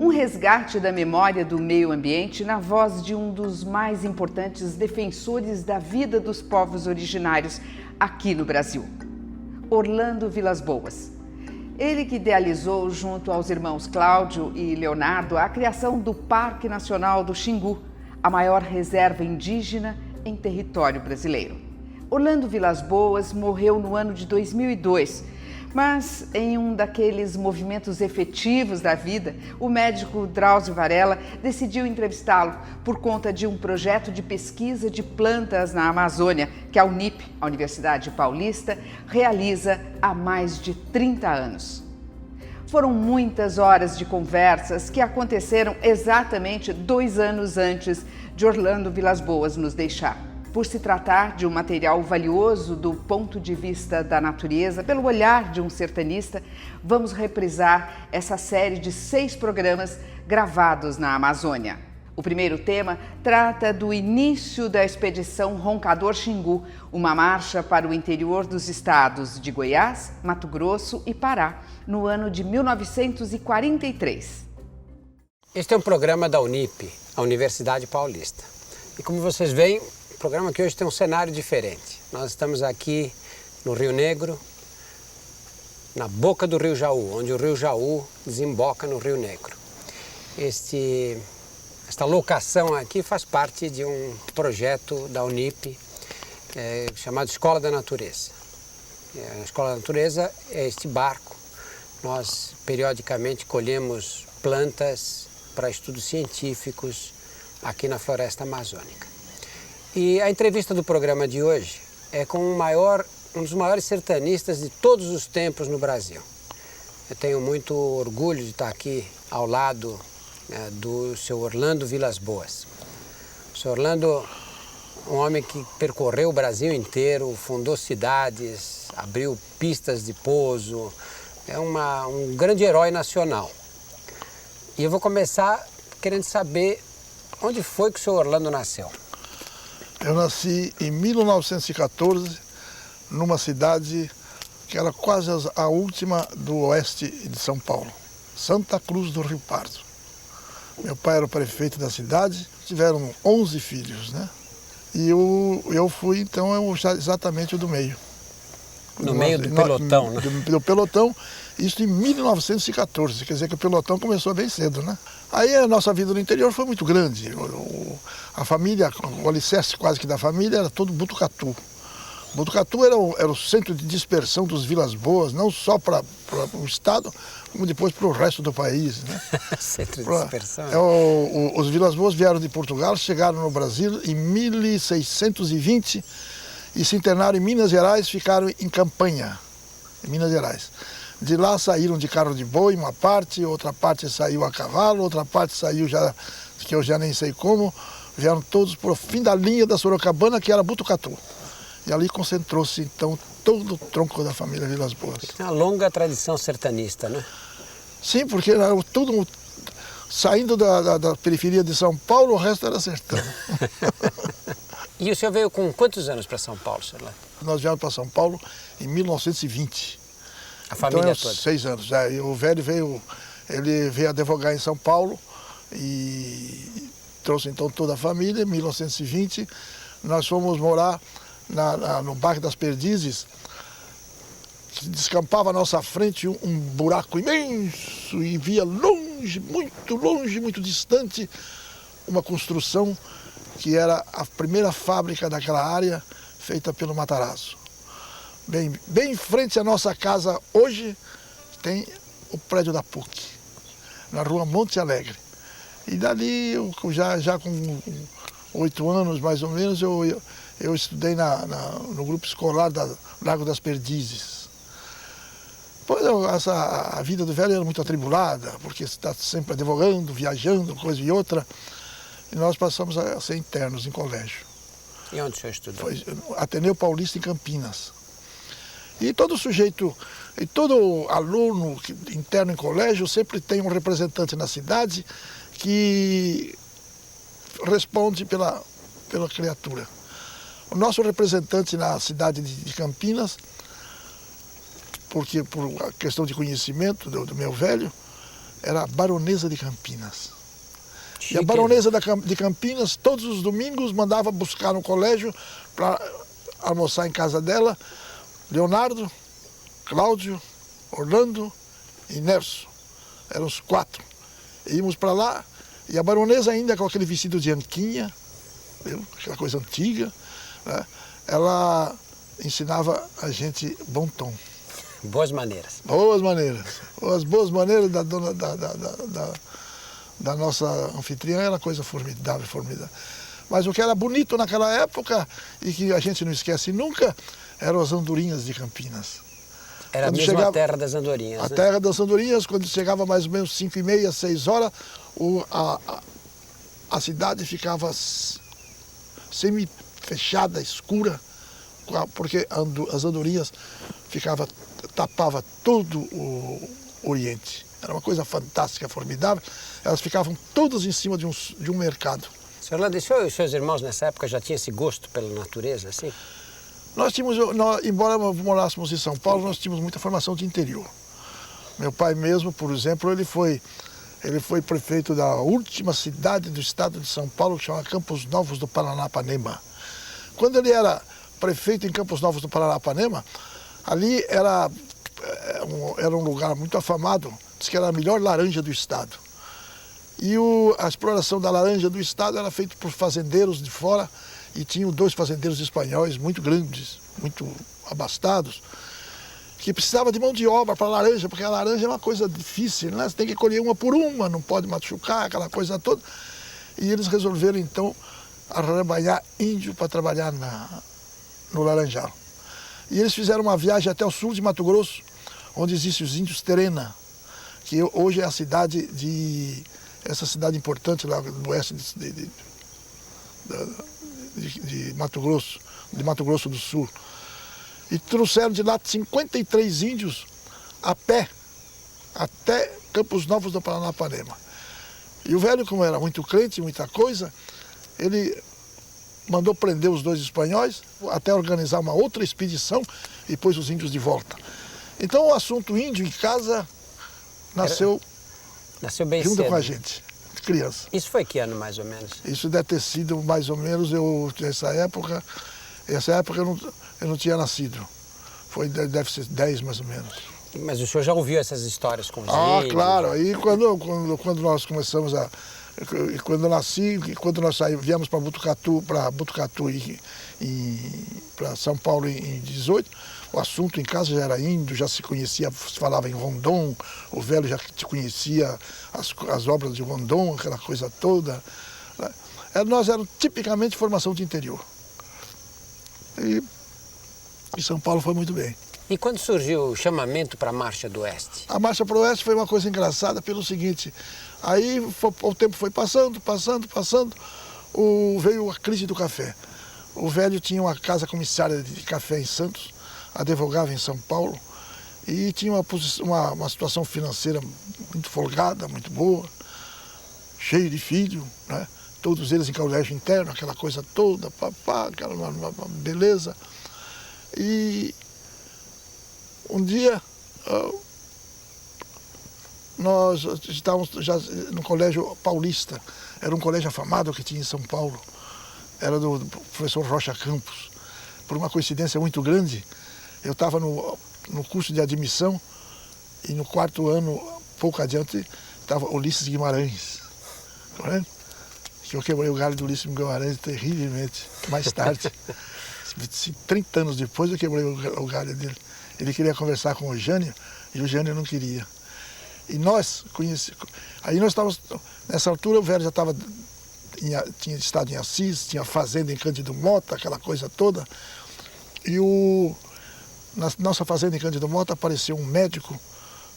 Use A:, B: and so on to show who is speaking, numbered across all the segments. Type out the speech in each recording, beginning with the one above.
A: Um resgate da memória do meio ambiente na voz de um dos mais importantes defensores da vida dos povos originários aqui no Brasil, Orlando Vilas-Boas. Ele que idealizou, junto aos irmãos Cláudio e Leonardo, a criação do Parque Nacional do Xingu, a maior reserva indígena em território brasileiro. Orlando Vilas-Boas morreu no ano de 2002, mas em um daqueles movimentos efetivos da vida, o médico Drauzio Varela decidiu entrevistá-lo por conta de um projeto de pesquisa de plantas na Amazônia que a Unip, a Universidade Paulista, realiza há mais de 30 anos. Foram muitas horas de conversas que aconteceram exatamente 2 anos antes de Orlando Vilas-Boas nos deixar. Por se tratar de um material valioso do ponto de vista da natureza, pelo olhar de um sertanista, vamos reprisar essa série de 6 programas gravados na Amazônia. O primeiro tema trata do início da expedição Roncador Xingu, uma marcha para o interior dos estados de Goiás, Mato Grosso e Pará, no ano de 1943.
B: Este é um programa da Unip, a Universidade Paulista. E como vocês veem, o programa que hoje tem um cenário diferente. Nós estamos aqui no Rio Negro, na boca do Rio Jaú, onde o Rio Jaú desemboca no Rio Negro. Esta locação aqui faz parte de um projeto da Unip chamado Escola da Natureza. A Escola da Natureza é este barco. Nós periodicamente colhemos plantas para estudos científicos aqui na floresta amazônica. E a entrevista do programa de hoje é com um dos maiores sertanistas de todos os tempos no Brasil. Eu tenho muito orgulho de estar aqui ao lado do seu Orlando Vilas-Boas. O seu Orlando, um homem que percorreu o Brasil inteiro, fundou cidades, abriu pistas de pouso, é um grande herói nacional. E eu vou começar querendo saber onde foi que o seu Orlando nasceu.
C: Eu nasci em 1914, numa cidade que era quase a última do oeste de São Paulo, Santa Cruz do Rio Pardo. Meu pai era o prefeito da cidade, tiveram 11 filhos, né? E eu fui, então, exatamente o do meio.
B: No meio do pelotão, né?
C: Do pelotão, isso em 1914, quer dizer que o pelotão começou bem cedo, né? Aí a nossa vida no interior foi muito grande. A família, o alicerce quase que da família era todo Botucatu. Botucatu era o centro de dispersão dos Vilas-Boas, não só para o estado, como depois para o resto do país, né?
B: Centro de dispersão.
C: Os Vilas-Boas vieram de Portugal, chegaram no Brasil em 1620 e se internaram em Minas Gerais, ficaram em Campanha, em Minas Gerais. De lá saíram de carro de boi, uma parte, outra parte saiu a cavalo, outra parte saiu que eu já nem sei como, vieram todos para o fim da linha da Sorocabana, que era Botucatu. E ali concentrou-se, então, todo o tronco da família Vilas-Boas.
B: Tem uma longa tradição sertanista, né?
C: Sim, porque era tudo saindo da periferia de São Paulo, o resto era sertão.
B: E o senhor veio com quantos anos para São Paulo, senhor?
C: Nós viemos para São Paulo em 1920.
B: A família
C: então,
B: toda?
C: 6 anos. E o velho ele veio advogar em São Paulo e trouxe então toda a família. Em 1920, nós fomos morar no Bairro das Perdizes, que descampava à nossa frente um buraco imenso e via longe, muito distante, uma construção que era a primeira fábrica daquela área, feita pelo Matarazzo. Bem em frente à nossa casa hoje tem o prédio da PUC, na rua Monte Alegre. E dali, já com 8 anos mais ou menos, eu estudei no grupo escolar da Lago das Perdizes. Pois a vida do velho era muito atribulada, porque você está sempre advogando, viajando, coisa e outra. E nós passamos a ser internos em colégio.
B: E onde o senhor estudou?
C: Foi Ateneu Paulista em Campinas. E todo sujeito, e todo aluno interno em colégio sempre tem um representante na cidade que responde pela criatura. O nosso representante na cidade de Campinas, porque por questão de conhecimento do meu velho, era a Baronesa de Campinas.
B: Chique.
C: E a Baronesa de Campinas, todos os domingos, mandava buscar no colégio para almoçar em casa dela, Leonardo, Cláudio, Orlando e Nerso. Eram os 4. Íamos para lá, e a Baronesa ainda com aquele vestido de anquinha, viu? Aquela coisa antiga, né? Ela ensinava a gente bom tom.
B: Boas maneiras.
C: Boas maneiras. As boas maneiras da dona da nossa anfitriã era coisa formidável, formidável. Mas o que era bonito naquela época, e que a gente não esquece nunca, eram as andorinhas de Campinas.
B: Era
C: Quando
B: mesmo
C: chegava,
B: a terra das andorinhas,
C: a
B: né?
C: terra das andorinhas, quando chegava mais ou menos 5h30, 6 horas, a cidade ficava semi-fechada, escura, porque as andorinhas tapava todo o Oriente. Era uma coisa fantástica, formidável. Elas ficavam todas em cima de um mercado.
B: Senhor Orlando, e os seus irmãos nessa época já tinham esse gosto pela natureza, assim?
C: Embora morássemos em São Paulo, nós tínhamos muita formação de interior. Meu pai mesmo, por exemplo, ele foi prefeito da última cidade do estado de São Paulo, que chama Campos Novos do Paranapanema. Quando ele era prefeito em Campos Novos do Paranapanema, ali era um lugar muito afamado, diz que era a melhor laranja do estado. E a exploração da laranja do estado era feita por fazendeiros de fora, e tinham 2 fazendeiros espanhóis muito grandes, muito abastados, que precisavam de mão de obra para a laranja, porque a laranja é uma coisa difícil, né? Você tem que colher uma por uma, não pode machucar, aquela coisa toda. E eles resolveram, então, arrebanhar índio para trabalhar no laranjal. E eles fizeram uma viagem até o sul de Mato Grosso, onde existem os índios Terena, que hoje é a cidade essa cidade importante lá no oeste de Mato Grosso do Sul. E trouxeram de lá 53 índios a pé até Campos Novos do Paranapanema. E o velho, como era muito crente, muita coisa, ele mandou prender os 2 espanhóis, até organizar uma outra expedição e pôs os índios de volta. Então o assunto índio em casa nasceu
B: bem
C: junto
B: cedo,
C: com a gente, criança.
B: Isso foi que ano, mais ou menos?
C: Isso deve ter sido mais ou menos, essa época eu não tinha nascido. Deve ser 10 mais ou menos.
B: Mas o senhor já ouviu essas histórias com os índios?
C: Claro. Aí quando nós começamos quando eu nasci, quando nós viemos para Botucatu para São Paulo em 18, o assunto em casa já era índio, já se conhecia, se falava em Rondon, o velho já te conhecia as obras de Rondon, aquela coisa toda. Nós éramos tipicamente formação de interior. E São Paulo foi muito bem.
B: E quando surgiu o chamamento para a Marcha do Oeste?
C: A Marcha para o Oeste foi uma coisa engraçada pelo seguinte, aí o tempo foi passando, veio a crise do café. O velho tinha uma casa comissária de café em Santos, advogava em São Paulo, e tinha uma situação financeira muito folgada, muito boa, cheio de filhos, né? Todos eles em colégio interno, aquela coisa toda, aquela beleza. E um dia nós estávamos já no Colégio Paulista, era um colégio afamado que tinha em São Paulo, era do professor Rocha Campos. Por uma coincidência muito grande, eu estava no curso de admissão e no 4º ano, pouco adiante, estava Ulisses Guimarães. Tá vendo? Que eu quebrei o galho do Ulisses Guimarães terrivelmente, mais tarde. 30 anos depois eu quebrei o galho dele. Ele queria conversar com o Jânio e o Jânio não queria. E nós conhecemos. Aí nós estávamos. Nessa altura o velho já tinha estado em Assis, tinha fazenda em Cândido Mota, aquela coisa toda. E na nossa fazenda em Cândido Mota apareceu um médico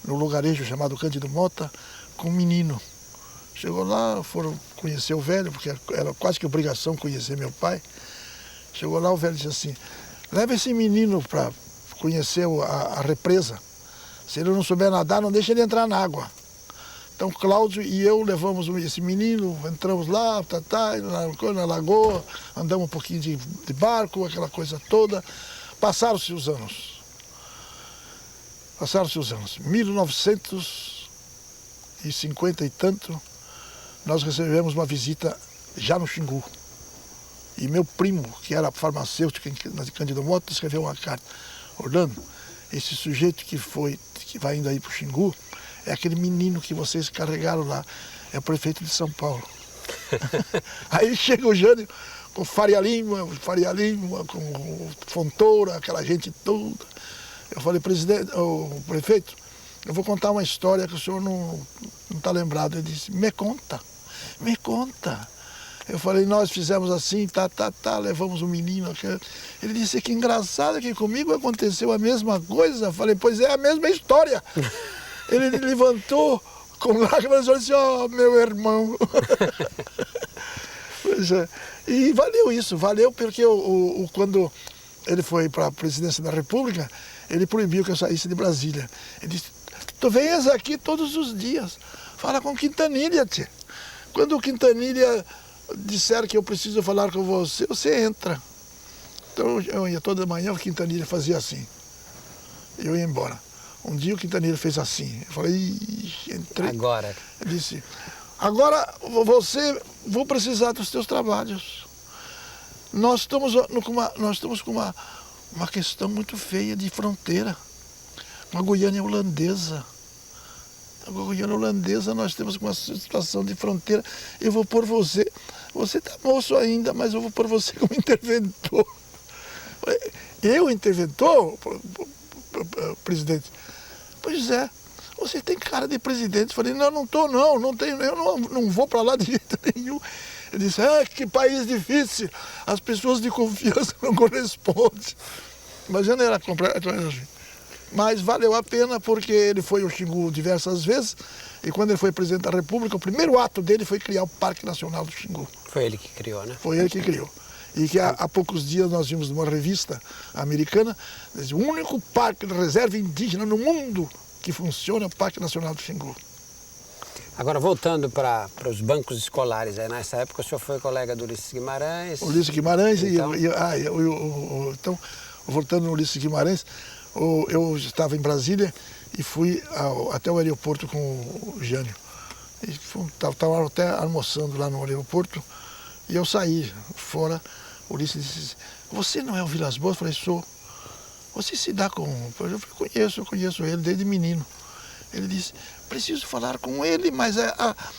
C: no lugarejo chamado Cândido Mota com um menino. Chegou lá, foram conhecer o velho, porque era quase que obrigação conhecer meu pai. Chegou lá, o velho disse assim, leva esse menino para conhecer a represa. Se ele não souber nadar, não deixa ele entrar na água. Então Cláudio e eu levamos esse menino, entramos lá, na lagoa, andamos um pouquinho de barco, aquela coisa toda. Passaram-se os anos. 1900 1950 e tanto, nós recebemos uma visita já no Xingu. E meu primo, que era farmacêutico em Cândido Mota, escreveu uma carta. Orlando, esse sujeito que vai indo aí para o Xingu, é aquele menino que vocês carregaram lá, é o prefeito de São Paulo. Aí chega o Jânio com Faria Lima, com Fontoura, aquela gente toda. Eu falei, o prefeito, eu vou contar uma história que o senhor não está lembrado. Ele disse, me conta. Eu falei, nós fizemos assim, levamos um menino. Ele disse, que engraçado que comigo aconteceu a mesma coisa. Eu falei, pois é a mesma história. Ele levantou com lágrimas e disse, oh, meu irmão. Pois é. E valeu porque quando ele foi para a presidência da República, ele proibiu que eu saísse de Brasília. Ele disse, tu venhas aqui todos os dias, fala com Quintanilha, tia. Quando o Quintanilha disser que eu preciso falar com você, você entra. Então eu ia toda manhã, o Quintanilha fazia assim. Eu ia embora. Um dia o Quintanilha fez assim. Eu falei, entrei.
B: Agora.
C: Ele disse, agora vou precisar dos teus trabalhos. Nós estamos com uma questão muito feia de fronteira. Uma Guiana holandesa. A Guiana holandesa, nós temos uma situação de fronteira. Eu vou pôr você está moço ainda, mas eu vou pôr você como interventor. Eu, interventor, presidente? Pois é, você tem cara de presidente. Eu falei, não estou não tenho, eu não vou para lá de jeito nenhum. Ele disse, que país difícil, as pessoas de confiança não correspondem. Mas eu não era completamente. Mas valeu a pena porque ele foi ao Xingu diversas vezes e quando ele foi presidente da República, o primeiro ato dele foi criar o Parque Nacional do Xingu.
B: Foi ele que criou, né?
C: Foi ele que criou. E que há poucos dias nós vimos numa revista americana, o único parque de reserva indígena no mundo que funciona é o Parque Nacional do Xingu.
B: Agora, voltando para os bancos escolares, aí nessa época o senhor foi colega do Ulisses Guimarães.
C: Ulisses Guimarães,
B: então...
C: então, voltando no Ulisses Guimarães, eu estava em Brasília e fui até o aeroporto com o Jânio. Estava até almoçando lá no aeroporto e eu saí fora. O Ulisses disse, você não é o Vilas Boas? Eu falei, sou. Você se dá com... Eu falei, eu conheço ele desde menino. Ele disse, preciso falar com ele, mas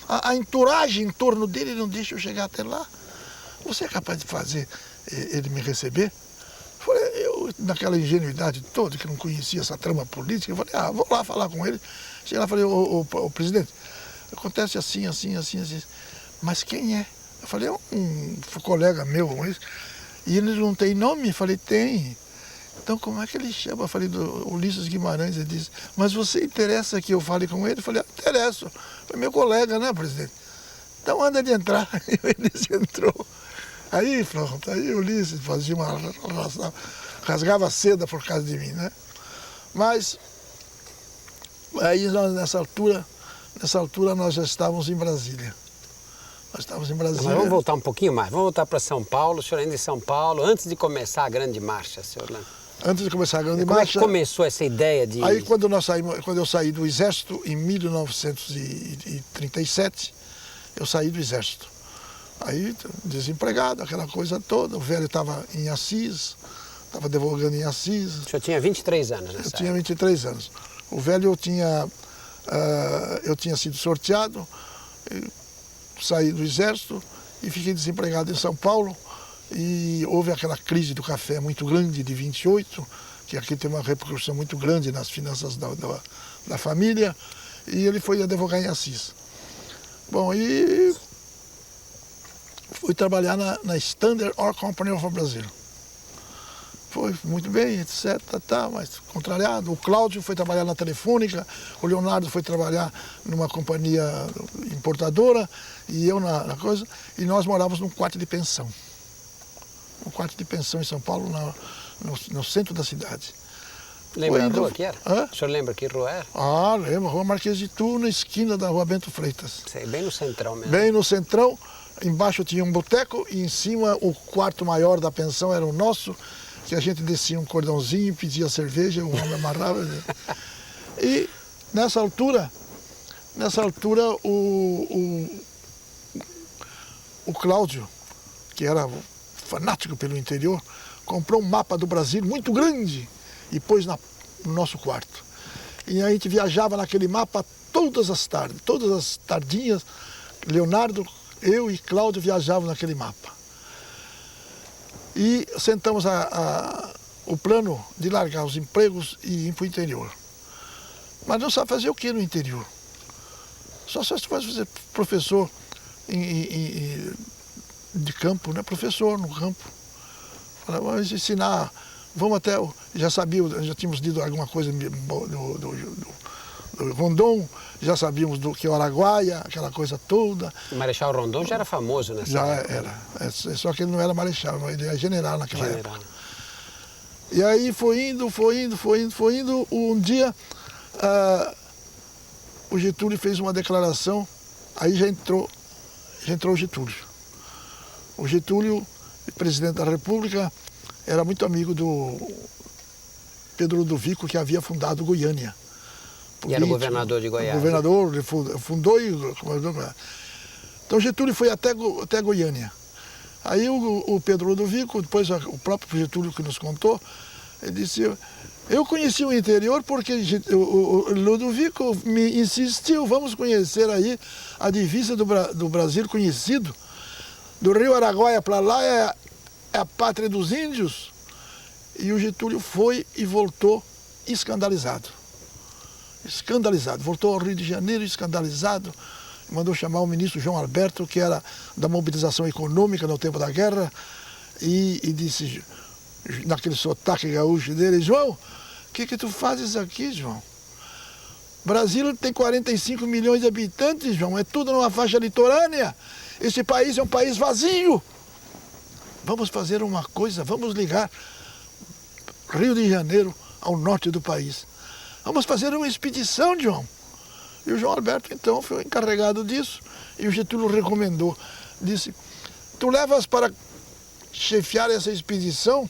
C: a entourage em torno dele não deixa eu chegar até lá. Você é capaz de fazer ele me receber? Eu, naquela ingenuidade toda, que não conhecia essa trama política, eu falei, vou lá falar com ele. Cheguei lá e falei, o presidente, acontece assim. Mas quem é? Eu falei, é um colega meu, e ele não tem nome? Eu falei, tem. Então como é que ele chama? Eu falei, do Ulisses Guimarães. Ele disse, mas você interessa que eu fale com ele? Eu falei, interesso. Foi meu colega, né, presidente? Então anda de entrar. E o Ulisses entrou. Aí, pronto, aí o Ulisses fazia rasgava seda por causa de mim, né? Mas, aí nessa altura nós já estávamos em Brasília. Nós estávamos em Brasília.
B: Mas vamos voltar um pouquinho mais, vamos voltar para São Paulo, o senhor ainda em São Paulo, antes de começar a grande marcha, senhor Orlando.
C: Antes de começar a grande
B: marcha... Como é que começou essa ideia de...
C: Aí quando eu saí do Exército, em 1937, eu saí do Exército. Aí, desempregado, aquela coisa toda. O velho estava em Assis, estava advogando em Assis.
B: O senhor tinha 23 anos nessa época?
C: Eu tinha 23 anos. O velho, eu tinha sido sorteado, saí do Exército e fiquei desempregado em São Paulo. E houve aquela crise do café muito grande de 28, que aqui tem uma repercussão muito grande nas finanças da família. E ele foi advogar em Assis. Bom, e... fui trabalhar na Standard Oil Company of Brazil. Foi muito bem, etc, mas contrariado. O Cláudio foi trabalhar na Telefônica, o Leonardo foi trabalhar numa companhia importadora, e eu na coisa, e nós morávamos num quarto de pensão. Um quarto de pensão em São Paulo, no centro da cidade.
B: Lembra a rua que era? O senhor lembra que rua era?
C: Lembro, Rua Marquês de Tu, na esquina da Rua Bento Freitas.
B: Sei, bem no centrão mesmo.
C: Bem no centrão. Embaixo tinha um boteco e em cima o quarto maior da pensão era o nosso, que a gente descia um cordãozinho, pedia cerveja, o homem amarrava. E nessa altura Nessa altura, o Cláudio, que era fanático pelo interior, comprou um mapa do Brasil muito grande e pôs no nosso quarto. E a gente viajava naquele mapa todas as tardinhas, Leonardo, eu e Cláudio viajávamos naquele mapa. E sentamos o plano de largar os empregos e ir para o interior. Mas não sabe fazer o que no interior? Só se fazer professor de campo, né? Professor no campo. Vamos ensinar, vamos até, já tínhamos lido alguma coisa do Rondon, já sabíamos do que é o Araguaia, aquela coisa toda.
B: O Marechal Rondon já era famoso nessa época.
C: Já era, só que ele não era marechal, ele era general naquela época. E aí foi indo, um dia o Getúlio fez uma declaração, aí já entrou o Getúlio. O Getúlio, presidente da República, era muito amigo do Pedro Ludovico, que havia fundado Goiânia.
B: E era o governador de Goiás.
C: O governador, ele fundou e... Então Getúlio foi até Goiânia. Aí o Pedro Ludovico, depois o próprio Getúlio que nos contou, ele disse, eu conheci o interior porque o Ludovico me insistiu, vamos conhecer aí a divisa do Brasil conhecido. Do rio Araguaia para lá é a pátria dos índios. E o Getúlio foi e voltou escandalizado. Voltou ao Rio de Janeiro escandalizado, mandou chamar o ministro João Alberto, que era da mobilização econômica no tempo da guerra, e disse, naquele sotaque gaúcho dele, João, o que tu fazes aqui, João? Brasil tem 45 milhões de habitantes, João, é tudo numa faixa litorânea, esse país é um país vazio. Vamos fazer uma coisa, vamos ligar Rio de Janeiro ao norte do país. Vamos fazer uma expedição, João. E o João Alberto, então, foi encarregado disso. E o Getúlio recomendou. Disse, tu levas para chefiar essa expedição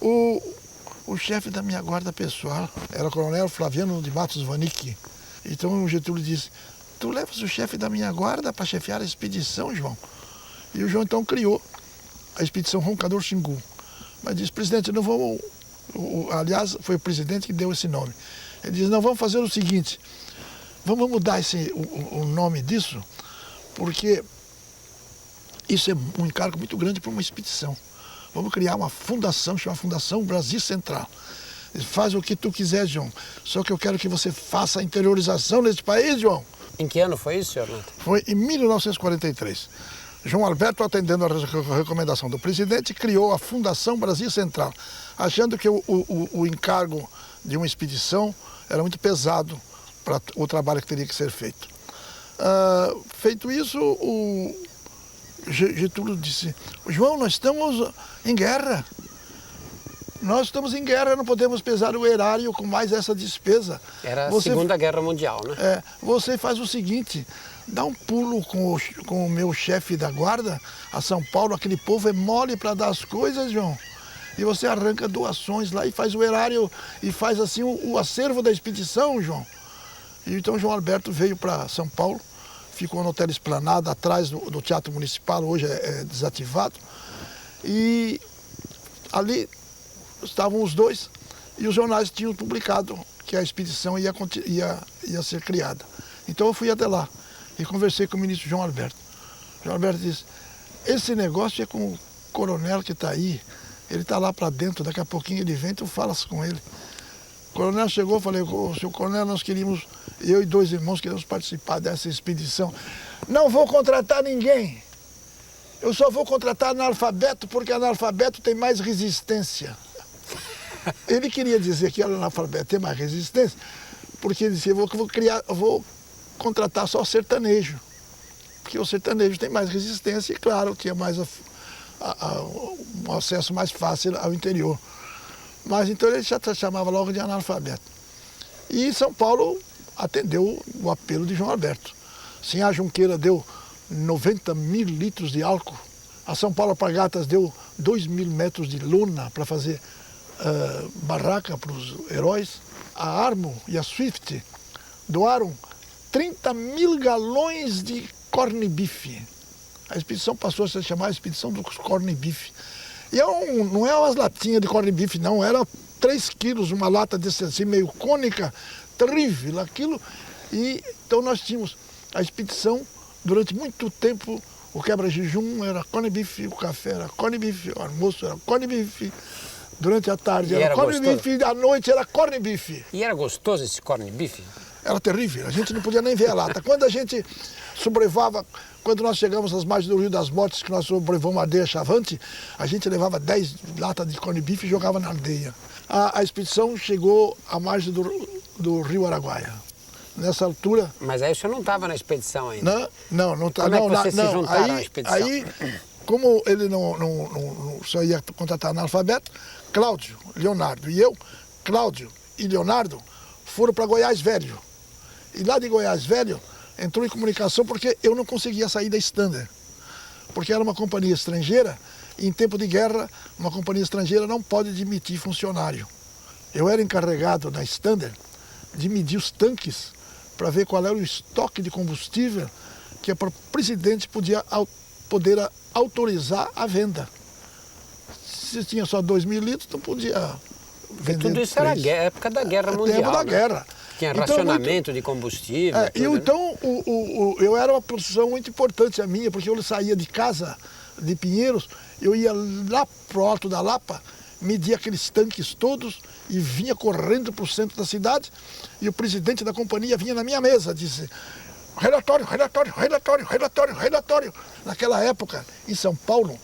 C: o chefe da minha guarda pessoal. Era o coronel Flaviano de Matos Vanicki. Então o Getúlio disse, tu levas o chefe da minha guarda para chefiar a expedição, João? E o João, então, criou a expedição Roncador Xingu. Mas disse, presidente, não vamos... aliás, foi o presidente que deu esse nome. Ele disse, não, vamos fazer o seguinte, vamos mudar o nome disso, porque isso é um encargo muito grande para uma expedição. Vamos criar uma fundação, chamada Fundação Brasil Central. Faz o que tu quiser, João, só que eu quero que você faça a interiorização nesse país, João.
B: Em que ano foi isso, senhor Neto?
C: Foi em 1943. João Alberto, atendendo a recomendação do presidente, criou a Fundação Brasil Central, achando que o encargo de uma expedição era muito pesado para o trabalho que teria que ser feito. Feito isso, o Getúlio disse, João, nós estamos em guerra. Nós estamos em guerra, não podemos pesar o erário com mais essa despesa.
B: Era a Segunda Guerra Mundial, né?
C: Você faz o seguinte, dá um pulo com o meu chefe da guarda a São Paulo, aquele povo é mole para dar as coisas, João. E você arranca doações lá e faz o erário e faz assim o acervo da expedição, João. E então João Alberto veio para São Paulo, ficou no Hotel Esplanada, atrás do Teatro Municipal, hoje é desativado. E ali estavam os dois e os jornais tinham publicado que a expedição ia ser criada. Então eu fui até lá e conversei com o ministro João Alberto. João Alberto disse, esse negócio é com o coronel que está aí, ele está lá para dentro, daqui a pouquinho ele vem, tu falas com ele. O coronel chegou, falei, seu coronel, nós queríamos, eu e 2 irmãos queríamos participar dessa expedição. Não vou contratar ninguém, eu só vou contratar analfabeto, porque analfabeto tem mais resistência. Ele queria dizer que analfabeto tem mais resistência, porque ele disse, eu vou contratar só sertanejo, porque o sertanejo tem mais resistência e, claro, tinha mais um acesso mais fácil ao interior. Mas então ele já chamava logo de analfabeto. E São Paulo atendeu o apelo de João Alberto. Sinhá Junqueira deu 90 mil litros de álcool, a São Paulo Alpargatas deu 2.000 metros de lona para fazer barraca para os heróis, a Armo e a Swift doaram 30 mil galões de corned beef. A expedição passou a se chamar a Expedição dos Corned Beef. E não é umas latinhas de corned beef, não. Era 3 quilos, uma lata desse assim, meio cônica, terrível aquilo. E então nós tínhamos a expedição, durante muito tempo, o quebra-jejum era corned beef, o café era corned beef, o almoço era corned beef. Durante a tarde era corned beef, e à noite era corned beef.
B: E era gostoso esse corned beef?
C: Era terrível, a gente não podia nem ver a lata. Quando a gente sobrevivava, quando nós chegamos às margens do Rio das Mortes, que nós sobrevivamos a aldeia Chavante, a gente levava 10 latas de corned beef e jogava na aldeia. A expedição chegou à margem do Rio Araguaia. Nessa altura...
B: Mas aí o senhor não estava na expedição ainda?
C: Não estava.
B: Como é que vocês se juntaram à expedição?
C: Aí, como ele só ia contratar analfabeto, Cláudio, Leonardo e eu, Cláudio e Leonardo, foram para Goiás Velho. E lá de Goiás Velho, entrou em comunicação porque eu não conseguia sair da Standard. Porque era uma companhia estrangeira, e em tempo de guerra, uma companhia estrangeira não pode demitir funcionário. Eu era encarregado na Standard de medir os tanques para ver qual era o estoque de combustível que o presidente poder autorizar a venda. Se tinha só 2.000 litros, não podia vender.
B: Tudo isso era época da Guerra Mundial.
C: Época da guerra.
B: Tinha então, racionamento de combustível.
C: Então, eu era uma posição muito importante a minha, porque eu saía de casa, de Pinheiros, eu ia lá pro Alto da Lapa, media aqueles tanques todos e vinha correndo para o centro da cidade, e o presidente da companhia vinha na minha mesa, disse: relatório, relatório, relatório, relatório, relatório. Naquela época, em São Paulo,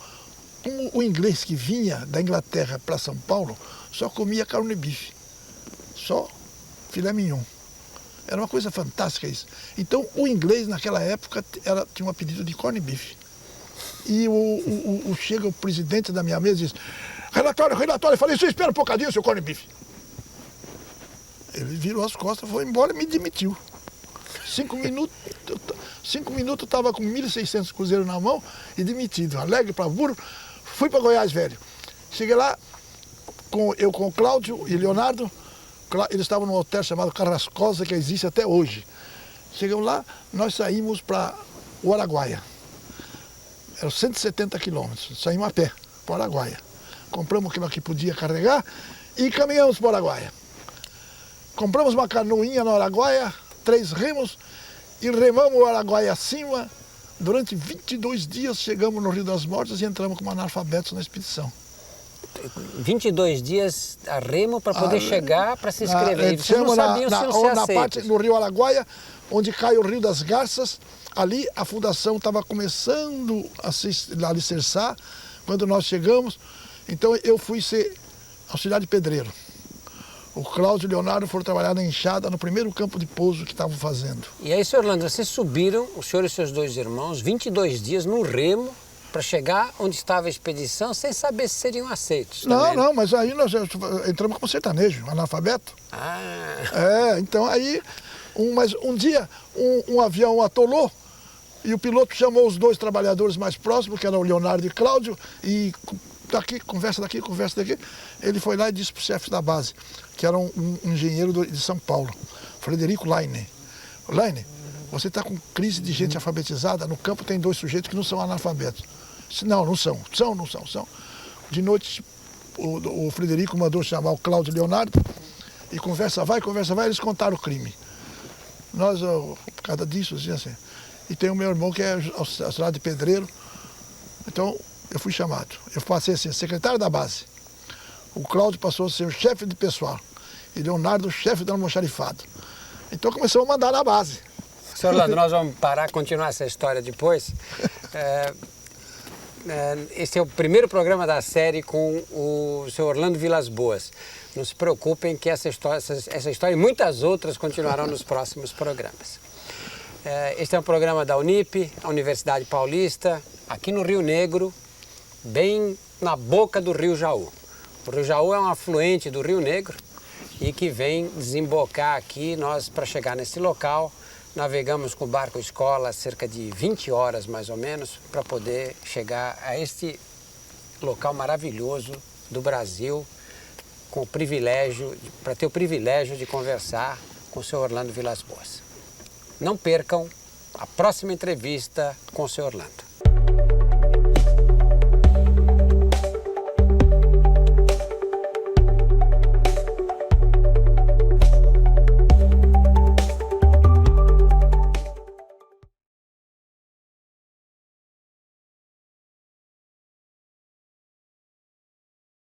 C: como o inglês que vinha da Inglaterra para São Paulo só comia carne bife, só filé mignon. Era uma coisa fantástica isso. Então, o inglês naquela época tinha um apelido de corned beef. E chega o presidente da minha mesa e diz: relatório, relatório. Eu falei: isso, espera um bocadinho, seu corned beef. Ele virou as costas, foi embora e me demitiu. 5 minutos eu estava com 1.600 cruzeiros na mão e demitido. Alegre para burro, fui para Goiás Velho. Cheguei lá, com o Cláudio e Leonardo, eles estavam num hotel chamado Carrascosa, que existe até hoje. Chegamos lá, nós saímos para o Araguaia. Eram 170 quilômetros, saímos a pé para o Araguaia. Compramos aquilo que podia carregar e caminhamos para o Araguaia. Compramos uma canoinha no Araguaia, 3 remos, e remamos o Araguaia acima. Durante 22 dias chegamos no Rio das Mortes e entramos como analfabetos na expedição. 22
B: dias a remo para poder chegar, para se inscrever. Vocês não sabiam se iam ser
C: na
B: aceitos.
C: parte no Rio Araguaia, onde cai o Rio das Garças, ali a fundação estava começando a se alicerçar quando nós chegamos. Então eu fui ser auxiliar de pedreiro. O Cláudio e o Leonardo foram trabalhar na enxada, no primeiro campo de pouso que estavam fazendo.
B: E aí, senhor Orlando, vocês subiram, o senhor e seus 2 irmãos, 22 dias no remo, para chegar onde estava a expedição, sem saber se seriam aceitos.
C: Não, mas aí nós entramos como sertanejo, analfabeto. Então aí, mas um dia, um avião atolou, e o piloto chamou os 2 trabalhadores mais próximos, que eram o Leonardo e Cláudio, e daqui, conversa daqui, conversa daqui. Ele foi lá e disse para o chefe da base, que era um engenheiro de São Paulo, Frederico Laine: Laine, você está com crise de gente alfabetizada, no campo tem 2 sujeitos que não são analfabetos. Disse: não são. De noite, o Frederico mandou chamar o Cláudio e o Leonardo, e conversa vai, eles contaram o crime. Nós, por causa disso, assim, e tem o meu irmão que é auxiliar de pedreiro. Então, eu fui chamado. Eu passei a ser secretário da base. O Cláudio passou a ser o chefe de pessoal. E Leonardo, o chefe do almoxarifado. Então começou a mandar na base.
B: Senhor Orlando, nós vamos parar, continuar essa história depois. Esse é o primeiro programa da série com o senhor Orlando Vilas Boas. Não se preocupem que essa história e muitas outras continuarão nos próximos programas. Este é um programa da Unip, a Universidade Paulista, aqui no Rio Negro, bem na boca do Rio Jaú. O Rio Jaú é um afluente do Rio Negro e que vem desembocar aqui. Nós, para chegar nesse local, navegamos com o barco escola cerca de 20 horas mais ou menos para poder chegar a este local maravilhoso do Brasil, com o privilégio, para ter o privilégio de conversar com o senhor Orlando Vilas Boas. Não percam a próxima entrevista com o Sr. Orlando.